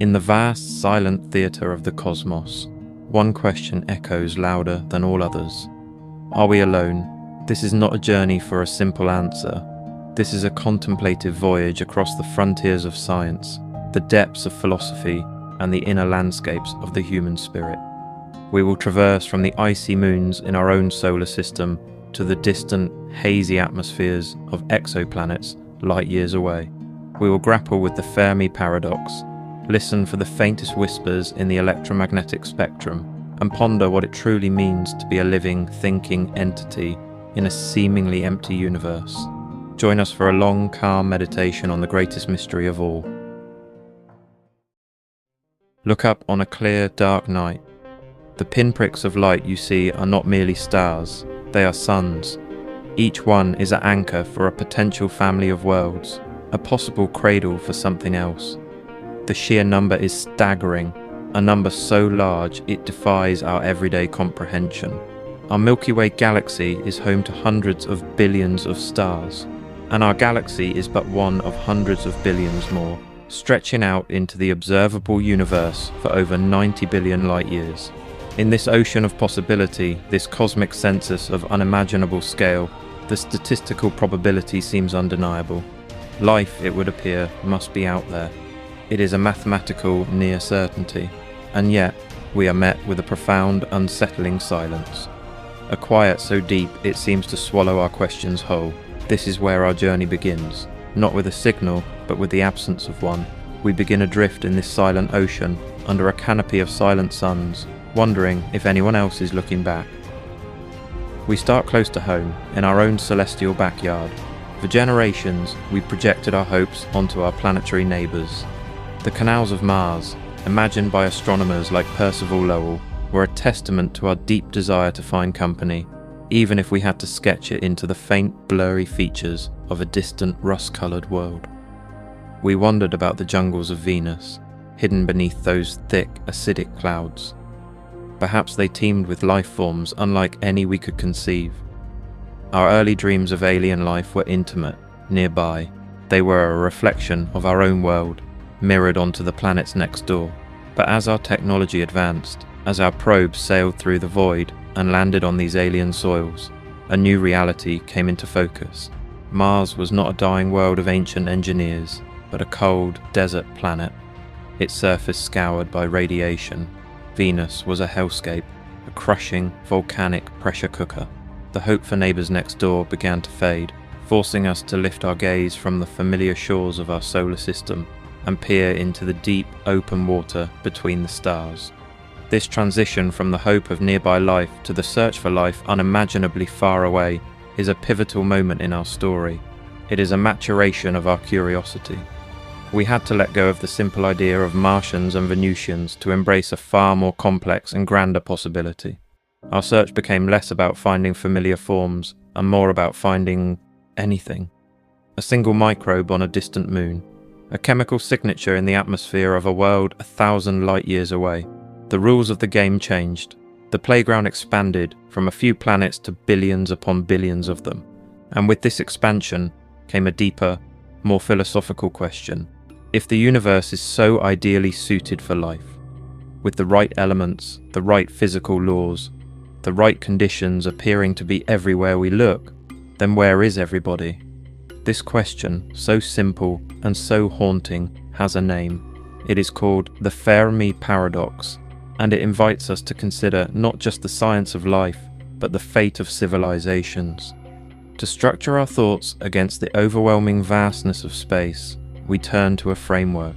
In the vast, silent theatre of the cosmos, one question echoes louder than all others. Are we alone? This is not a journey for a simple answer. This is a contemplative voyage across the frontiers of science, the depths of philosophy, and the inner landscapes of the human spirit. We will traverse from the icy moons in our own solar system to the distant, hazy atmospheres of exoplanets light years away. We will grapple with the Fermi Paradox, listen for the faintest whispers in the electromagnetic spectrum, and ponder what it truly means to be a living, thinking entity in a seemingly empty universe. Join us for a long, calm meditation on the greatest mystery of all. Look up on a clear, dark night. The pinpricks of light you see are not merely stars, they are suns. Each one is an anchor for a potential family of worlds, a possible cradle for something else. The sheer number is staggering, a number so large it defies our everyday comprehension. Our Milky Way galaxy is home to hundreds of billions of stars, and our galaxy is but one of hundreds of billions more, stretching out into the observable universe for over 90 billion light years. In this ocean of possibility, this cosmic census of unimaginable scale, the statistical probability seems undeniable. Life, it would appear, must be out there. It is a mathematical near certainty, and yet we are met with a profound, unsettling silence. A quiet so deep it seems to swallow our questions whole. This is where our journey begins, not with a signal, but with the absence of one. We begin adrift in this silent ocean, under a canopy of silent suns, wondering if anyone else is looking back. We start close to home, in our own celestial backyard. For generations, we projected our hopes onto our planetary neighbours. The canals of Mars, imagined by astronomers like Percival Lowell, were a testament to our deep desire to find company, even if we had to sketch it into the faint, blurry features of a distant, rust-coloured world. We wandered about the jungles of Venus, hidden beneath those thick, acidic clouds. Perhaps they teemed with life forms unlike any we could conceive. Our early dreams of alien life were intimate, nearby. They were a reflection of our own world, mirrored onto the planets next door. But as our technology advanced, as our probes sailed through the void and landed on these alien soils, a new reality came into focus. Mars was not a dying world of ancient engineers, but a cold, desert planet, its surface scoured by radiation. Venus was a hellscape, a crushing, volcanic pressure cooker. The hope for neighbours next door began to fade, forcing us to lift our gaze from the familiar shores of our solar system and peer into the deep, open water between the stars. This transition from the hope of nearby life to the search for life unimaginably far away is a pivotal moment in our story. It is a maturation of our curiosity. We had to let go of the simple idea of Martians and Venusians to embrace a far more complex and grander possibility. Our search became less about finding familiar forms and more about finding anything. A single microbe on a distant moon, a chemical signature in the atmosphere of a world 1,000 light years away. The rules of the game changed. The playground expanded from a few planets to billions upon billions of them. And with this expansion came a deeper, more philosophical question. If the universe is so ideally suited for life, with the right elements, the right physical laws, the right conditions appearing to be everywhere we look, then where is everybody? This question, so simple and so haunting, has a name. It is called the Fermi Paradox, and it invites us to consider not just the science of life, but the fate of civilizations. To structure our thoughts against the overwhelming vastness of space, we turn to a framework,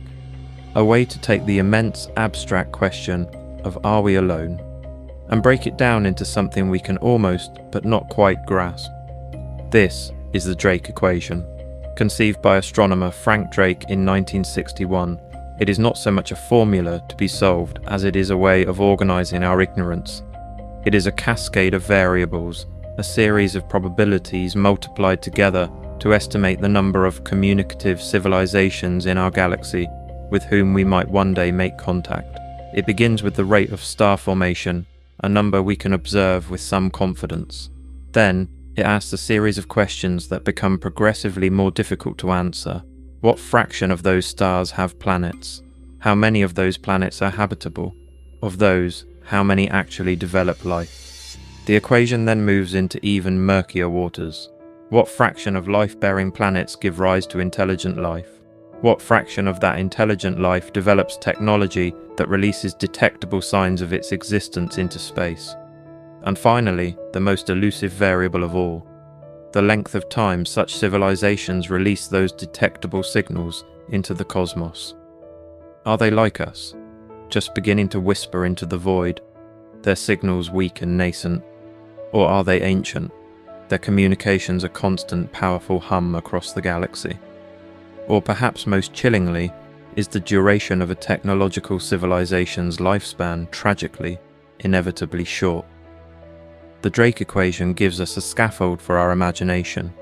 a way to take the immense abstract question of are we alone, and break it down into something we can almost, but not quite grasp. This is the Drake equation. Conceived by astronomer Frank Drake in 1961, it is not so much a formula to be solved as it is a way of organizing our ignorance. It is a cascade of variables, a series of probabilities multiplied together to estimate the number of communicative civilizations in our galaxy with whom we might one day make contact. It begins with the rate of star formation, a number we can observe with some confidence. Then, it asks a series of questions that become progressively more difficult to answer. What fraction of those stars have planets? How many of those planets are habitable? Of those, how many actually develop life? The equation then moves into even murkier waters. What fraction of life-bearing planets give rise to intelligent life? What fraction of that intelligent life develops technology that releases detectable signs of its existence into space? And finally, the most elusive variable of all, the length of time such civilizations release those detectable signals into the cosmos. Are they like us, just beginning to whisper into the void, their signals weak and nascent? Or are they ancient, their communications a constant, powerful hum across the galaxy? Or perhaps most chillingly, is the duration of a technological civilization's lifespan tragically, inevitably short? The Drake equation gives us a scaffold for our imagination.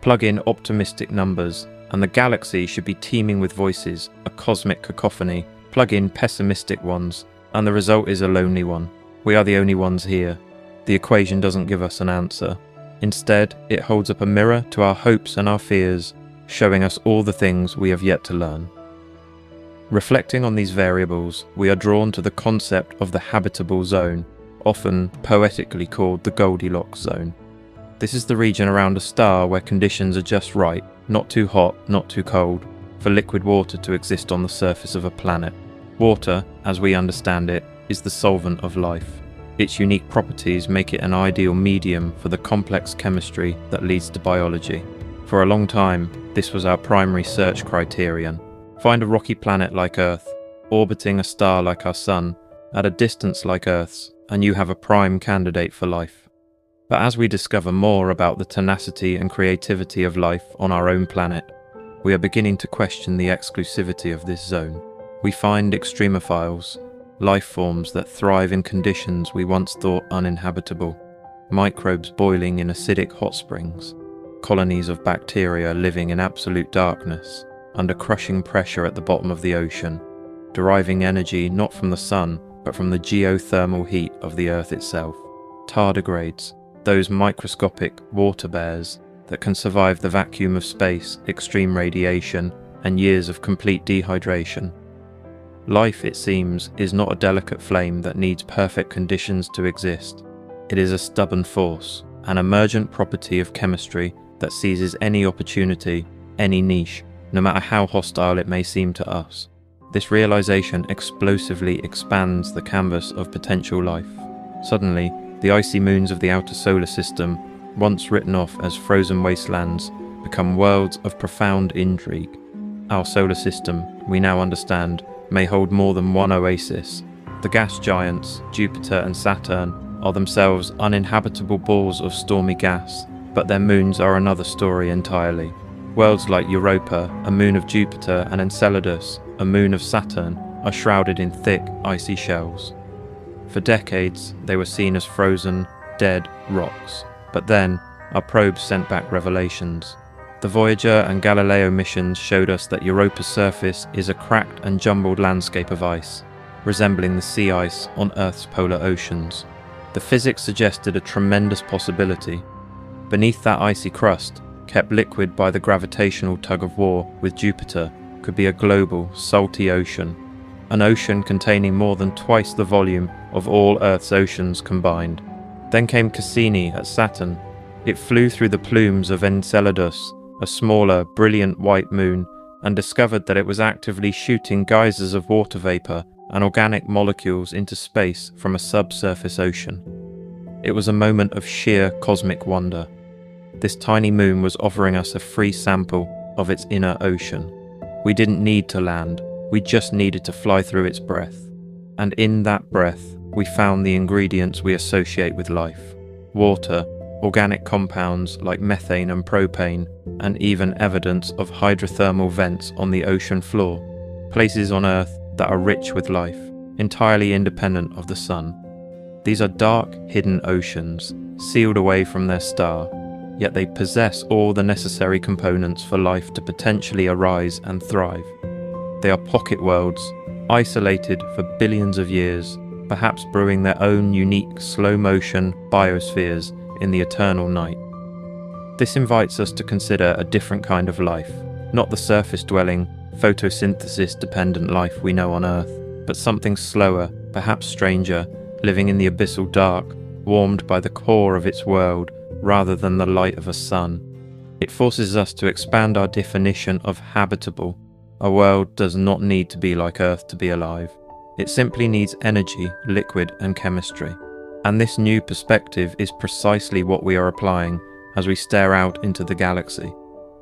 Plug in optimistic numbers, and the galaxy should be teeming with voices, a cosmic cacophony. Plug in pessimistic ones, and the result is a lonely one. We are the only ones here. The equation doesn't give us an answer. Instead, it holds up a mirror to our hopes and our fears, showing us all the things we have yet to learn. Reflecting on these variables, we are drawn to the concept of the habitable zone, often poetically called the Goldilocks zone. This is the region around a star where conditions are just right, not too hot, not too cold, for liquid water to exist on the surface of a planet. Water, as we understand it, is the solvent of life. Its unique properties make it an ideal medium for the complex chemistry that leads to biology. For a long time, this was our primary search criterion. Find a rocky planet like Earth, orbiting a star like our Sun, at a distance like Earth's, and you have a prime candidate for life. But as we discover more about the tenacity and creativity of life on our own planet, we are beginning to question the exclusivity of this zone. We find extremophiles, life forms that thrive in conditions we once thought uninhabitable, microbes boiling in acidic hot springs, colonies of bacteria living in absolute darkness, under crushing pressure at the bottom of the ocean, deriving energy not from the sun, but from the geothermal heat of the Earth itself. Tardigrades, those microscopic water bears that can survive the vacuum of space, extreme radiation, and years of complete dehydration. Life, it seems, is not a delicate flame that needs perfect conditions to exist. It is a stubborn force, an emergent property of chemistry that seizes any opportunity, any niche, no matter how hostile it may seem to us. This realization explosively expands the canvas of potential life. Suddenly, the icy moons of the outer solar system, once written off as frozen wastelands, become worlds of profound intrigue. Our solar system, we now understand, may hold more than one oasis. The gas giants, Jupiter and Saturn, are themselves uninhabitable balls of stormy gas, but their moons are another story entirely. Worlds like Europa, a moon of Jupiter, and Enceladus, a moon of Saturn, are shrouded in thick, icy shells. For decades, they were seen as frozen, dead rocks. But then, our probes sent back revelations. The Voyager and Galileo missions showed us that Europa's surface is a cracked and jumbled landscape of ice, resembling the sea ice on Earth's polar oceans. The physics suggested a tremendous possibility. Beneath that icy crust, kept liquid by the gravitational tug-of-war with Jupiter, could be a global, salty ocean. An ocean containing more than twice the volume of all Earth's oceans combined. Then came Cassini at Saturn. It flew through the plumes of Enceladus, a smaller, brilliant white moon, and discovered that it was actively shooting geysers of water vapor and organic molecules into space from a subsurface ocean. It was a moment of sheer cosmic wonder. This tiny moon was offering us a free sample of its inner ocean. We didn't need to land, we just needed to fly through its breath. And in that breath, we found the ingredients we associate with life: water, organic compounds like methane and propane, and even evidence of hydrothermal vents on the ocean floor, places on Earth that are rich with life, entirely independent of the sun. These are dark, hidden oceans, sealed away from their star, yet they possess all the necessary components for life to potentially arise and thrive. They are pocket worlds, isolated for billions of years, perhaps brewing their own unique slow-motion biospheres in the eternal night. This invites us to consider a different kind of life, not the surface-dwelling, photosynthesis-dependent life we know on Earth, but something slower, perhaps stranger, living in the abyssal dark, warmed by the core of its world rather than the light of a sun. It forces us to expand our definition of habitable. A world does not need to be like Earth to be alive. It simply needs energy, liquid, and chemistry. And this new perspective is precisely what we are applying as we stare out into the galaxy.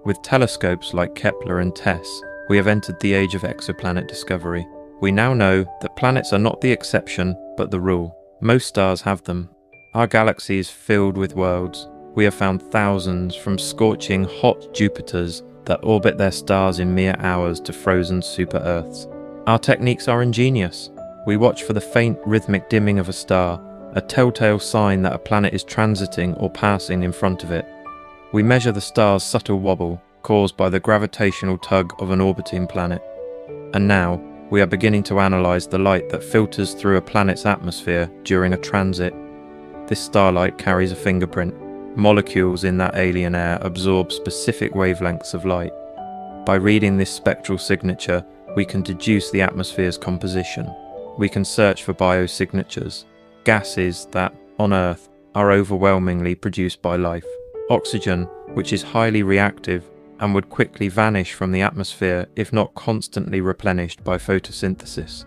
With telescopes like Kepler and TESS, we have entered the age of exoplanet discovery. We now know that planets are not the exception, but the rule. Most stars have them. Our galaxy is filled with worlds. We have found thousands, from scorching hot Jupiters that orbit their stars in mere hours to frozen super-Earths. Our techniques are ingenious. We watch for the faint rhythmic dimming of a star, a telltale sign that a planet is transiting or passing in front of it. We measure the star's subtle wobble, caused by the gravitational tug of an orbiting planet. And now, we are beginning to analyze the light that filters through a planet's atmosphere during a transit. This starlight carries a fingerprint. Molecules in that alien air absorb specific wavelengths of light. By reading this spectral signature, we can deduce the atmosphere's composition. We can search for biosignatures, gases that, on Earth, are overwhelmingly produced by life. Oxygen, which is highly reactive and would quickly vanish from the atmosphere if not constantly replenished by photosynthesis.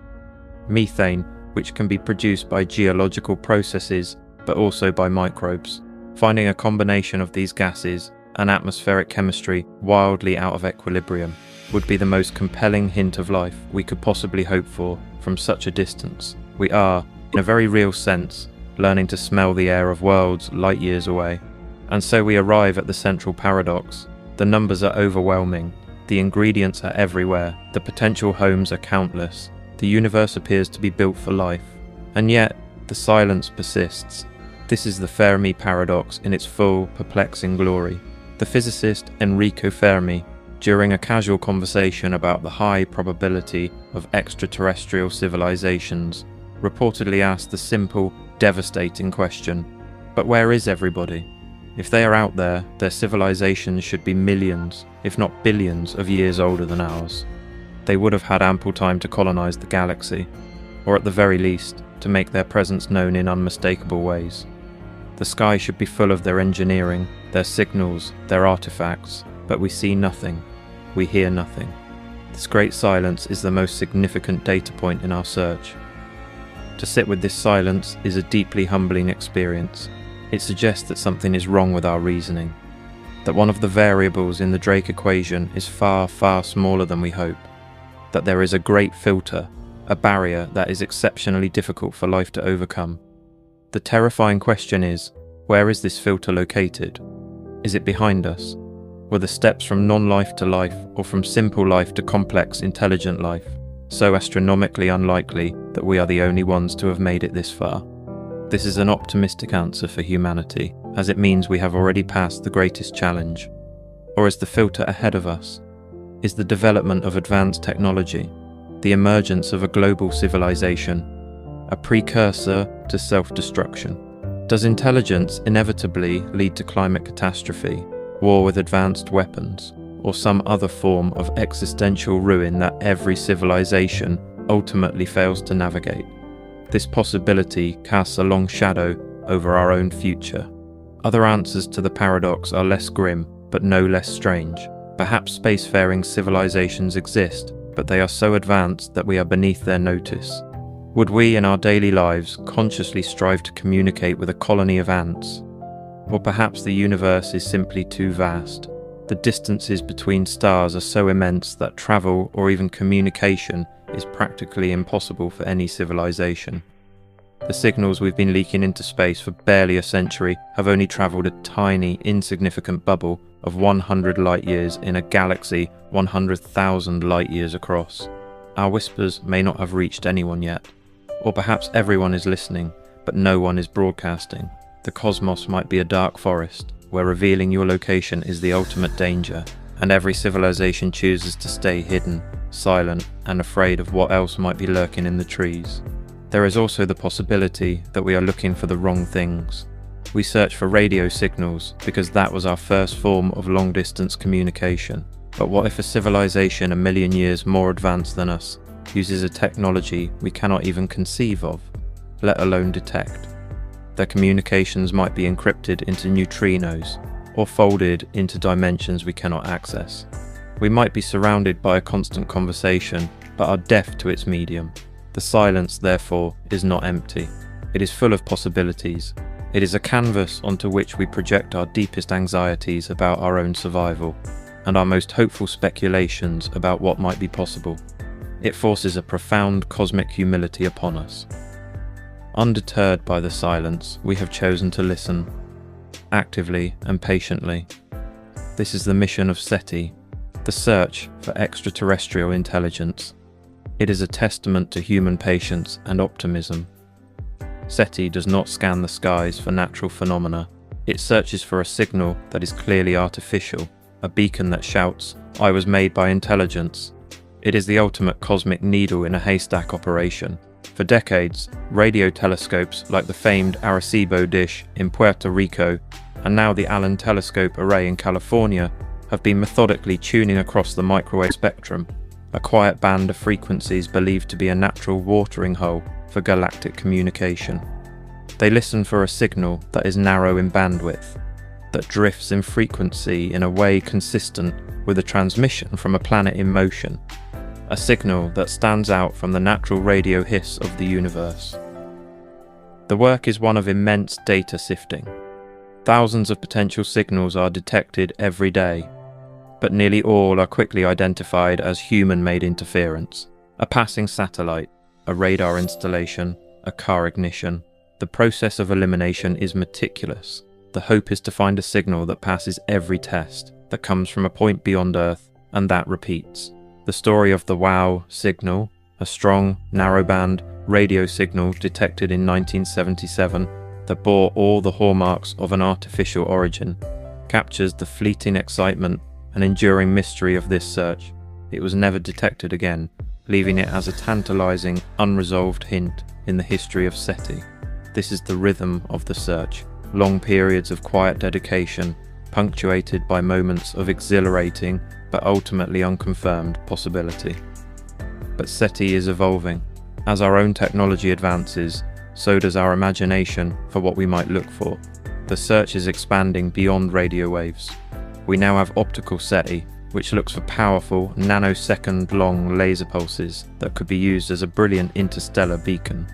Methane, which can be produced by geological processes but also by microbes. Finding a combination of these gases and atmospheric chemistry wildly out of equilibrium would be the most compelling hint of life we could possibly hope for from such a distance. We are, in a very real sense, learning to smell the air of worlds light years away. And so we arrive at the central paradox. The numbers are overwhelming, the ingredients are everywhere, the potential homes are countless, the universe appears to be built for life, and yet the silence persists. This is the Fermi Paradox in its full, perplexing glory. The physicist Enrico Fermi, during a casual conversation about the high probability of extraterrestrial civilizations, reportedly asked the simple, devastating question, but where is everybody? If they are out there, their civilizations should be millions, if not billions, of years older than ours. They would have had ample time to colonize the galaxy, or at the very least, to make their presence known in unmistakable ways. The sky should be full of their engineering, their signals, their artifacts, but we see nothing, we hear nothing. This great silence is the most significant data point in our search. To sit with this silence is a deeply humbling experience. It suggests that something is wrong with our reasoning, that one of the variables in the Drake equation is far, far smaller than we hope, that there is a great filter, a barrier that is exceptionally difficult for life to overcome. The terrifying question is, where is this filter located? Is it behind us? Were the steps from non-life to life, or from simple life to complex, intelligent life, so astronomically unlikely that we are the only ones to have made it this far? This is an optimistic answer for humanity, as it means we have already passed the greatest challenge. Or is the filter ahead of us? Is the development of advanced technology, the emergence of a global civilization, a precursor to self-destruction? Does intelligence inevitably lead to climate catastrophe, war with advanced weapons, or some other form of existential ruin that every civilization ultimately fails to navigate? This possibility casts a long shadow over our own future. Other answers to the paradox are less grim, but no less strange. Perhaps spacefaring civilizations exist, but they are so advanced that we are beneath their notice. Would we in our daily lives consciously strive to communicate with a colony of ants? Or perhaps the universe is simply too vast. The distances between stars are so immense that travel or even communication is practically impossible for any civilization. The signals we've been leaking into space for barely a century have only travelled a tiny, insignificant bubble of 100 light years in a galaxy 100,000 light years across. Our whispers may not have reached anyone yet. Or perhaps everyone is listening, but no one is broadcasting. The cosmos might be a dark forest, where revealing your location is the ultimate danger, and every civilization chooses to stay hidden, silent, and afraid of what else might be lurking in the trees. There is also the possibility that we are looking for the wrong things. We search for radio signals because that was our first form of long-distance communication. But what if a civilization a million years more advanced than us uses a technology we cannot even conceive of, let alone detect? Their communications might be encrypted into neutrinos, or folded into dimensions we cannot access. We might be surrounded by a constant conversation, but are deaf to its medium. The silence, therefore, is not empty. It is full of possibilities. It is a canvas onto which we project our deepest anxieties about our own survival, and our most hopeful speculations about what might be possible. It forces a profound cosmic humility upon us. Undeterred by the silence, we have chosen to listen, actively and patiently. This is the mission of SETI, the search for extraterrestrial intelligence. It is a testament to human patience and optimism. SETI does not scan the skies for natural phenomena. It searches for a signal that is clearly artificial, a beacon that shouts, "I was made by intelligence." It is the ultimate cosmic needle in a haystack operation. For decades, radio telescopes like the famed Arecibo dish in Puerto Rico and now the Allen Telescope Array in California have been methodically tuning across the microwave spectrum, a quiet band of frequencies believed to be a natural watering hole for galactic communication. They listen for a signal that is narrow in bandwidth, that drifts in frequency in a way consistent with a transmission from a planet in motion, a signal that stands out from the natural radio hiss of the universe. The work is one of immense data sifting. Thousands of potential signals are detected every day, but nearly all are quickly identified as human-made interference. A passing satellite, a radar installation, a car ignition. The process of elimination is meticulous. The hope is to find a signal that passes every test, that comes from a point beyond Earth, and that repeats. The story of the WOW signal, a strong, narrowband radio signal detected in 1977 that bore all the hallmarks of an artificial origin, captures the fleeting excitement and enduring mystery of this search. It was never detected again, leaving it as a tantalizing, unresolved hint in the history of SETI. This is the rhythm of the search, long periods of quiet dedication, punctuated by moments of exhilarating but ultimately unconfirmed possibility. But SETI is evolving. As our own technology advances, so does our imagination for what we might look for. The search is expanding beyond radio waves. We now have optical SETI, which looks for powerful, nanosecond-long laser pulses that could be used as a brilliant interstellar beacon.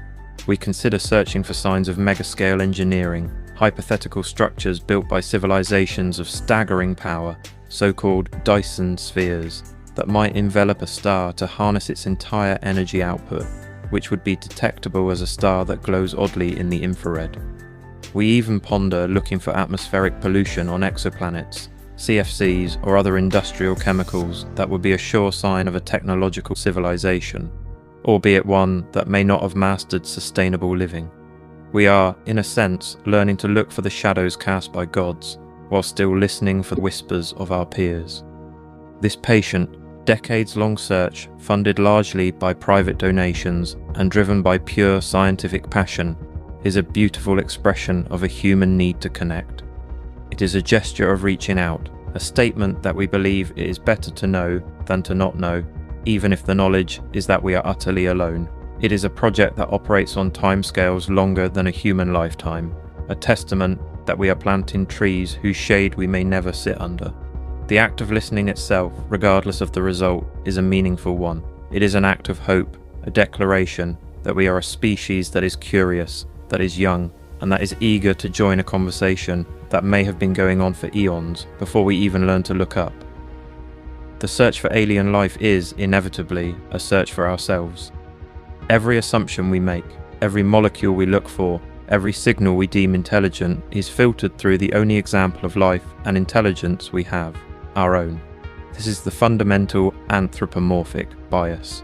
We consider searching for signs of megascale engineering, hypothetical structures built by civilizations of staggering power, so-called Dyson spheres, that might envelop a star to harness its entire energy output, which would be detectable as a star that glows oddly in the infrared. We even ponder looking for atmospheric pollution on exoplanets, CFCs or other industrial chemicals that would be a sure sign of a technological civilization, albeit one that may not have mastered sustainable living. We are, in a sense, learning to look for the shadows cast by gods, while still listening for the whispers of our peers. This patient, decades-long search, funded largely by private donations and driven by pure scientific passion, is a beautiful expression of a human need to connect. It is a gesture of reaching out, a statement that we believe it is better to know than to not know, even if the knowledge is that we are utterly alone. It is a project that operates on timescales longer than a human lifetime, a testament that we are planting trees whose shade we may never sit under. The act of listening itself, regardless of the result, is a meaningful one. It is an act of hope, a declaration that we are a species that is curious, that is young, and that is eager to join a conversation that may have been going on for eons before we even learn to look up. The search for alien life is, inevitably, a search for ourselves. Every assumption we make, every molecule we look for, every signal we deem intelligent is filtered through the only example of life and intelligence we have, our own. This is the fundamental anthropomorphic bias.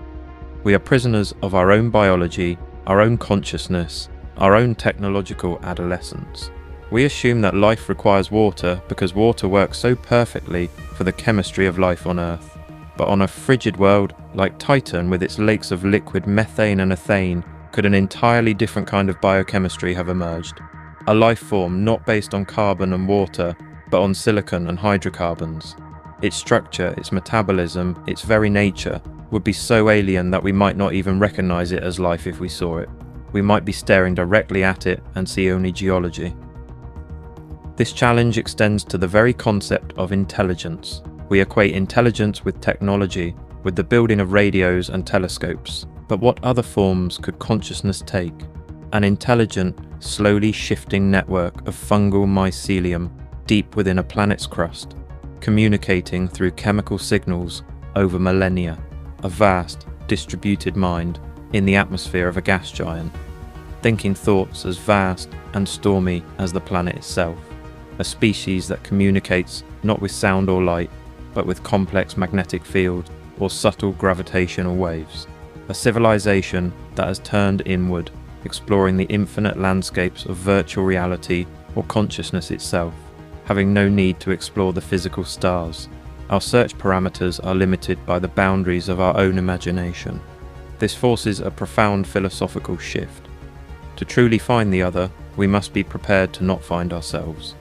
We are prisoners of our own biology, our own consciousness, our own technological adolescence. We assume that life requires water because water works so perfectly for the chemistry of life on Earth. But on a frigid world like Titan with its lakes of liquid methane and ethane, could an entirely different kind of biochemistry have emerged? A life form not based on carbon and water, but on silicon and hydrocarbons. Its structure, its metabolism, its very nature would be so alien that we might not even recognize it as life if we saw it. We might be staring directly at it and see only geology. This challenge extends to the very concept of intelligence. We equate intelligence with technology, with the building of radios and telescopes. But what other forms could consciousness take? An intelligent, slowly shifting network of fungal mycelium deep within a planet's crust, communicating through chemical signals over millennia, a vast, distributed mind in the atmosphere of a gas giant, thinking thoughts as vast and stormy as the planet itself, a species that communicates not with sound or light, but with complex magnetic fields or subtle gravitational waves, a civilization that has turned inward, exploring the infinite landscapes of virtual reality or consciousness itself, having no need to explore the physical stars. Our search parameters are limited by the boundaries of our own imagination. This forces a profound philosophical shift. To truly find the other, we must be prepared to not find ourselves.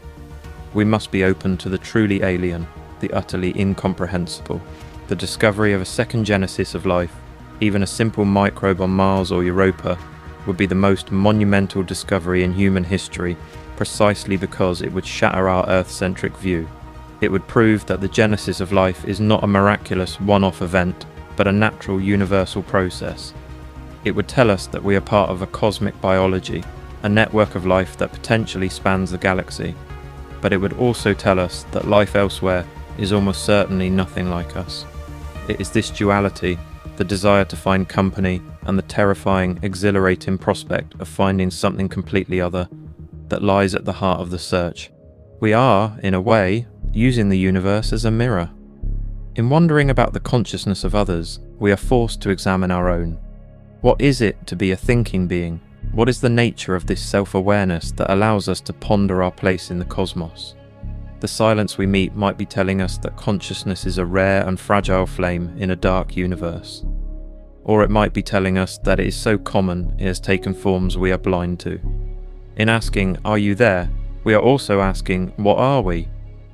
We must be open to the truly alien, the utterly incomprehensible. The discovery of a second genesis of life, even a simple microbe on Mars or Europa, would be the most monumental discovery in human history, precisely because it would shatter our Earth-centric view. It would prove that the genesis of life is not a miraculous one-off event, but a natural universal process. It would tell us that we are part of a cosmic biology, a network of life that potentially spans the galaxy. But it would also tell us that life elsewhere is almost certainly nothing like us. It is this duality, the desire to find company and the terrifying, exhilarating prospect of finding something completely other, that lies at the heart of the search. We are, in a way, using the universe as a mirror. In wondering about the consciousness of others, we are forced to examine our own. What is it to be a thinking being? What is the nature of this self-awareness that allows us to ponder our place in the cosmos? The silence we meet might be telling us that consciousness is a rare and fragile flame in a dark universe. Or it might be telling us that it is so common it has taken forms we are blind to. In asking, "Are you there?" we are also asking, "What are we?"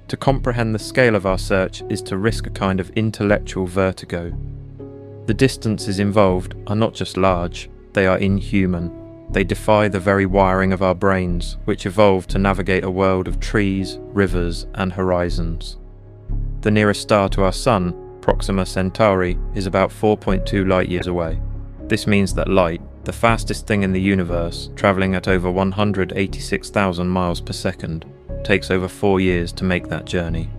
To comprehend the scale of our search is to risk a kind of intellectual vertigo. The distances involved are not just large, they are inhuman. They defy the very wiring of our brains, which evolved to navigate a world of trees, rivers, and horizons. The nearest star to our Sun, Proxima Centauri, is about 4.2 light-years away. This means that light, the fastest thing in the universe, travelling at over 186,000 miles per second, takes over 4 years to make that journey.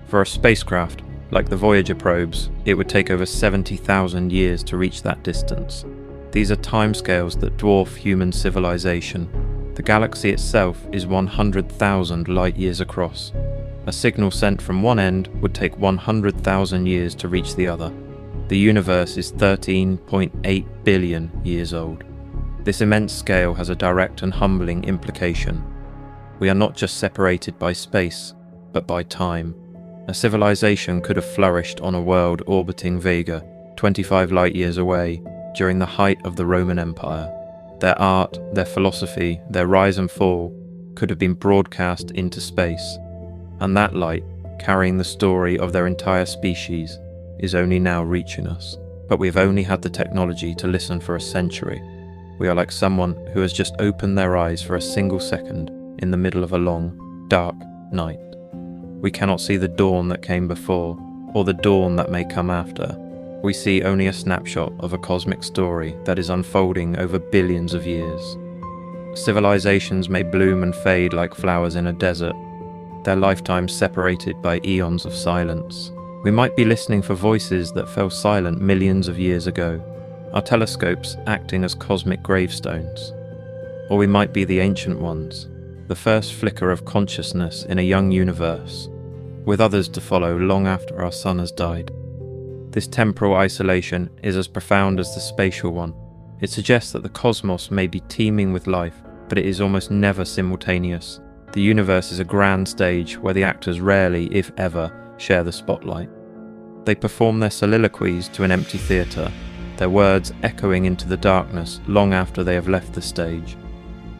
For a spacecraft, like the Voyager probes, it would take over 70,000 years to reach that distance. These are timescales that dwarf human civilization. The galaxy itself is 100,000 light-years across. A signal sent from one end would take 100,000 years to reach the other. The universe is 13.8 billion years old. This immense scale has a direct and humbling implication. We are not just separated by space, but by time. A civilization could have flourished on a world orbiting Vega, 25 light-years away, during the height of the Roman Empire. Their art, their philosophy, their rise and fall could have been broadcast into space, and that light, carrying the story of their entire species, is only now reaching us. But we've only had the technology to listen for a century. We are like someone who has just opened their eyes for a single second in the middle of a long, dark night. We cannot see the dawn that came before, or the dawn that may come after. We see only a snapshot of a cosmic story that is unfolding over billions of years. Civilizations may bloom and fade like flowers in a desert, their lifetimes separated by eons of silence. We might be listening for voices that fell silent millions of years ago, our telescopes acting as cosmic gravestones. Or we might be the ancient ones, the first flicker of consciousness in a young universe, with others to follow long after our sun has died. This temporal isolation is as profound as the spatial one. It suggests that the cosmos may be teeming with life, but it is almost never simultaneous. The universe is a grand stage where the actors rarely, if ever, share the spotlight. They perform their soliloquies to an empty theatre, their words echoing into the darkness long after they have left the stage.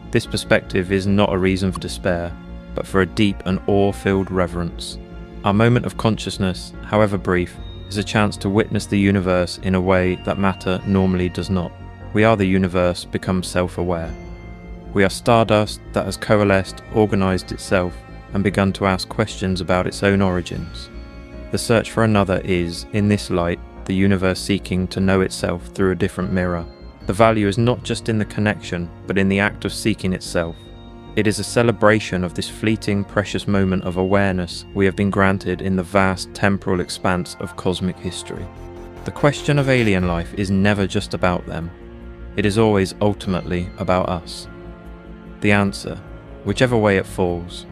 This perspective is not a reason for despair, but for a deep and awe-filled reverence. Our moment of consciousness, however brief, is a chance to witness the universe in a way that matter normally does not. We are the universe become self-aware. We are stardust that has coalesced, organized itself, and begun to ask questions about its own origins. The search for another is, in this light, the universe seeking to know itself through a different mirror. The value is not just in the connection, but in the act of seeking itself. It is a celebration of this fleeting, precious moment of awareness we have been granted in the vast temporal expanse of cosmic history. The question of alien life is never just about them. It is always ultimately about us. The answer, whichever way it falls,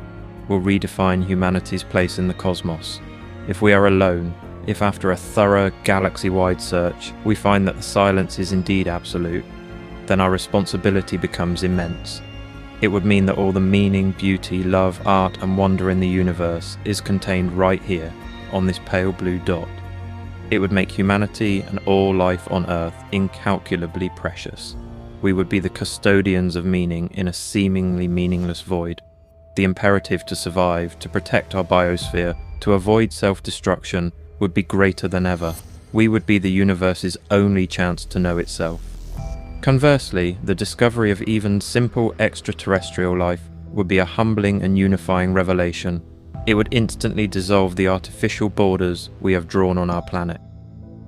will redefine humanity's place in the cosmos. If we are alone, if after a thorough galaxy-wide search we find that the silence is indeed absolute, then our responsibility becomes immense. It would mean that all the meaning, beauty, love, art and wonder in the universe is contained right here, on this pale blue dot. It would make humanity and all life on Earth incalculably precious. We would be the custodians of meaning in a seemingly meaningless void. The imperative to survive, to protect our biosphere, to avoid self-destruction would be greater than ever. We would be the universe's only chance to know itself. Conversely, the discovery of even simple extraterrestrial life would be a humbling and unifying revelation. It would instantly dissolve the artificial borders we have drawn on our planet.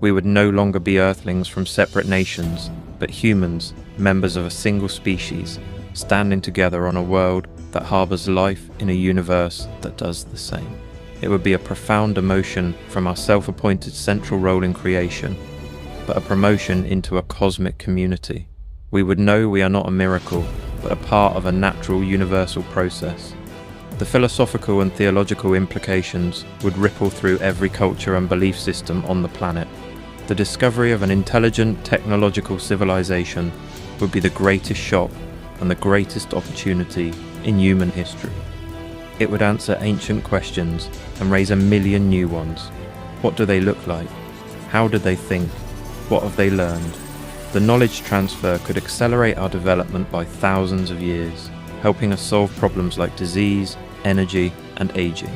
We would no longer be Earthlings from separate nations, but humans, members of a single species, standing together on a world that harbours life in a universe that does the same. It would be a profound emotion from our self-appointed central role in creation, but a promotion into a cosmic community. We would know we are not a miracle, but a part of a natural universal process. The philosophical and theological implications would ripple through every culture and belief system on the planet. The discovery of an intelligent technological civilization would be the greatest shock and the greatest opportunity in human history. It would answer ancient questions and raise a million new ones. What do they look like? How do they think? What have they learned? The knowledge transfer could accelerate our development by thousands of years, helping us solve problems like disease, energy, and aging.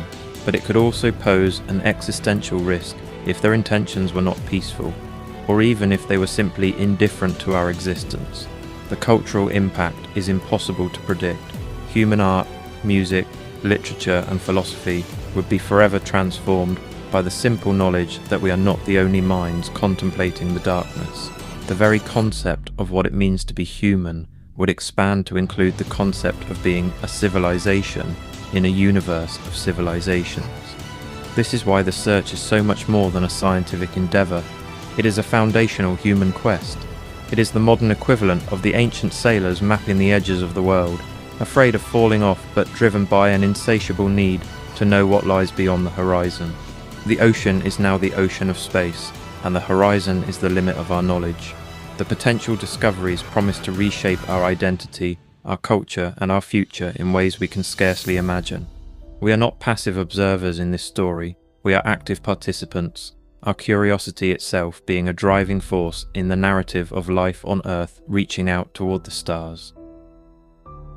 But it could also pose an existential risk if their intentions were not peaceful, or even if they were simply indifferent to our existence. The cultural impact is impossible to predict. Human art, music, literature and philosophy would be forever transformed by the simple knowledge that we are not the only minds contemplating the darkness. The very concept of what it means to be human would expand to include the concept of being a civilization in a universe of civilizations. This is why the search is so much more than a scientific endeavor. It is a foundational human quest. It is the modern equivalent of the ancient sailors mapping the edges of the world, afraid of falling off but driven by an insatiable need to know what lies beyond the horizon. The ocean is now the ocean of space, and the horizon is the limit of our knowledge. The potential discoveries promise to reshape our identity, our culture, and our future in ways we can scarcely imagine. We are not passive observers in this story, we are active participants, our curiosity itself being a driving force in the narrative of life on Earth reaching out toward the stars.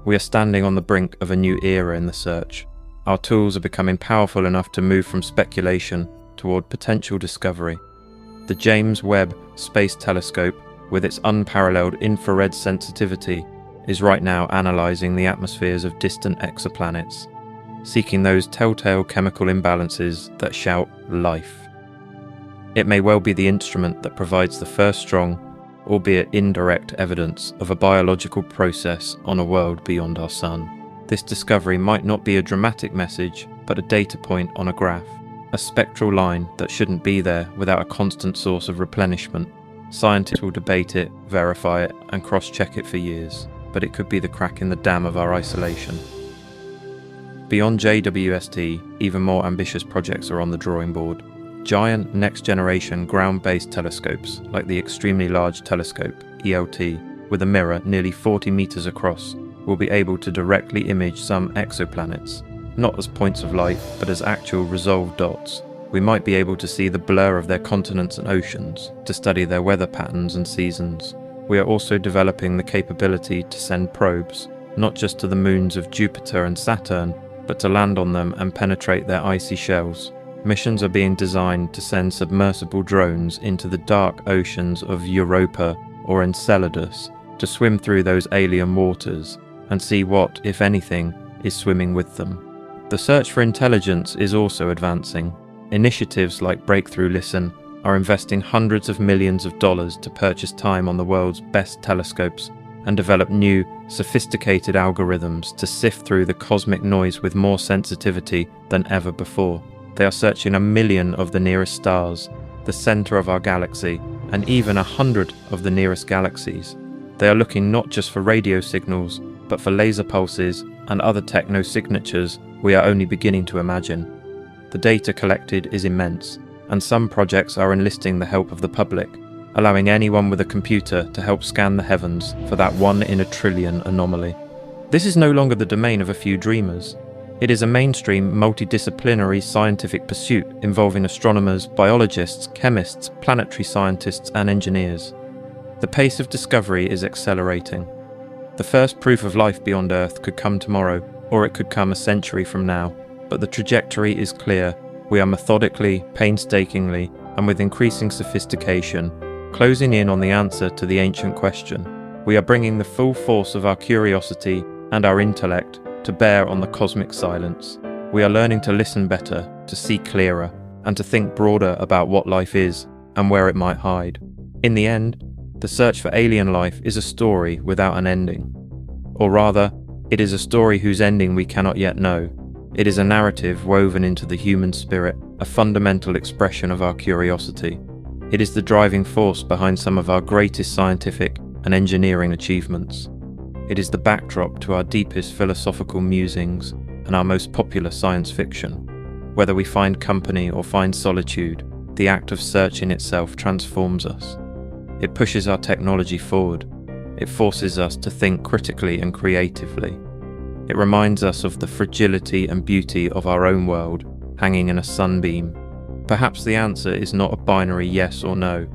We are standing on the brink of a new era in the search. Our tools are becoming powerful enough to move from speculation toward potential discovery. The James Webb Space Telescope, with its unparalleled infrared sensitivity, is right now analysing the atmospheres of distant exoplanets, seeking those telltale chemical imbalances that shout life. It may well be the instrument that provides the first strong, albeit indirect evidence of a biological process on a world beyond our sun. This discovery might not be a dramatic message, but a data point on a graph, a spectral line that shouldn't be there without a constant source of replenishment. Scientists will debate it, verify it, and cross-check it for years, but it could be the crack in the dam of our isolation. Beyond JWST, even more ambitious projects are on the drawing board. Giant next-generation ground-based telescopes, like the Extremely Large Telescope, ELT, with a mirror nearly 40 meters across, will be able to directly image some exoplanets, not as points of light, but as actual resolved dots. We might be able to see the blur of their continents and oceans, to study their weather patterns and seasons. We are also developing the capability to send probes, not just to the moons of Jupiter and Saturn, but to land on them and penetrate their icy shells. missions are being designed to send submersible drones into the dark oceans of Europa or Enceladus to swim through those alien waters and see what, if anything, is swimming with them. The search for intelligence is also advancing. Initiatives like Breakthrough Listen are investing hundreds of millions of dollars to purchase time on the world's best telescopes and develop new, sophisticated algorithms to sift through the cosmic noise with more sensitivity than ever before. They are searching 1 million of the nearest stars, the center of our galaxy, and even 100 of the nearest galaxies. They are looking not just for radio signals, but for laser pulses and other techno-signatures we are only beginning to imagine. The data collected is immense, and some projects are enlisting the help of the public, allowing anyone with a computer to help scan the heavens for that 1 in a trillion anomaly. This is no longer the domain of a few dreamers. It is a mainstream, multidisciplinary scientific pursuit involving astronomers, biologists, chemists, planetary scientists, and engineers. The pace of discovery is accelerating. The first proof of life beyond Earth could come tomorrow, or it could come a century from now, but the trajectory is clear. We are methodically, painstakingly, and with increasing sophistication, closing in on the answer to the ancient question. We are bringing the full force of our curiosity and our intellect to bear on the cosmic silence. We are learning to listen better, to see clearer, and to think broader about what life is and where it might hide. In the end, the search for alien life is a story without an ending. Or rather, it is a story whose ending we cannot yet know. It is a narrative woven into the human spirit, a fundamental expression of our curiosity. It is the driving force behind some of our greatest scientific and engineering achievements. It is the backdrop to our deepest philosophical musings and our most popular science fiction. Whether we find company or find solitude, the act of searching itself transforms us. It pushes our technology forward. It forces us to think critically and creatively. It reminds us of the fragility and beauty of our own world, hanging in a sunbeam. Perhaps the answer is not a binary yes or no.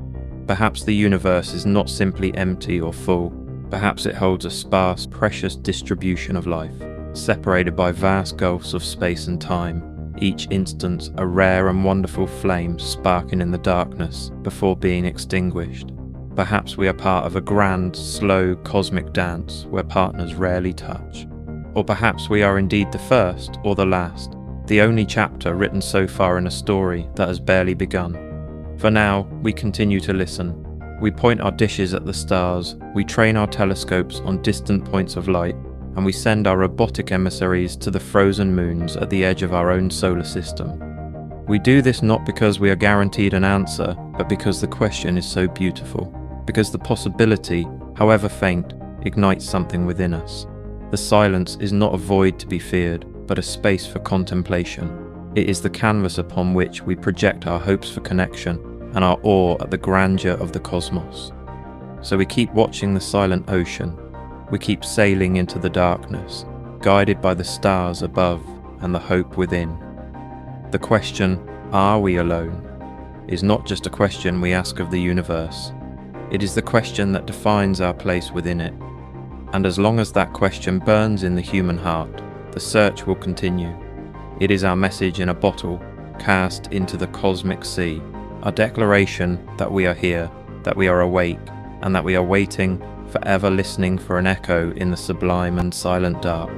Perhaps the universe is not simply empty or full. Perhaps it holds a sparse, precious distribution of life, separated by vast gulfs of space and time, each instance a rare and wonderful flame sparking in the darkness before being extinguished. Perhaps we are part of a grand, slow cosmic dance where partners rarely touch. Or perhaps we are indeed the first or the last, the only chapter written so far in a story that has barely begun. For now, we continue to listen. We point our dishes at the stars, we train our telescopes on distant points of light, and we send our robotic emissaries to the frozen moons at the edge of our own solar system. We do this not because we are guaranteed an answer, but because the question is so beautiful, because the possibility, however faint, ignites something within us. The silence is not a void to be feared, but a space for contemplation. It is the canvas upon which we project our hopes for connection and our awe at the grandeur of the cosmos. So we keep watching the silent ocean. We keep sailing into the darkness, guided by the stars above and the hope within. The question, are we alone, is not just a question we ask of the universe. It is the question that defines our place within it. And as long as that question burns in the human heart, the search will continue. It is our message in a bottle, cast into the cosmic sea, our declaration that we are here, that we are awake, and that we are waiting, forever listening for an echo in the sublime and silent dark.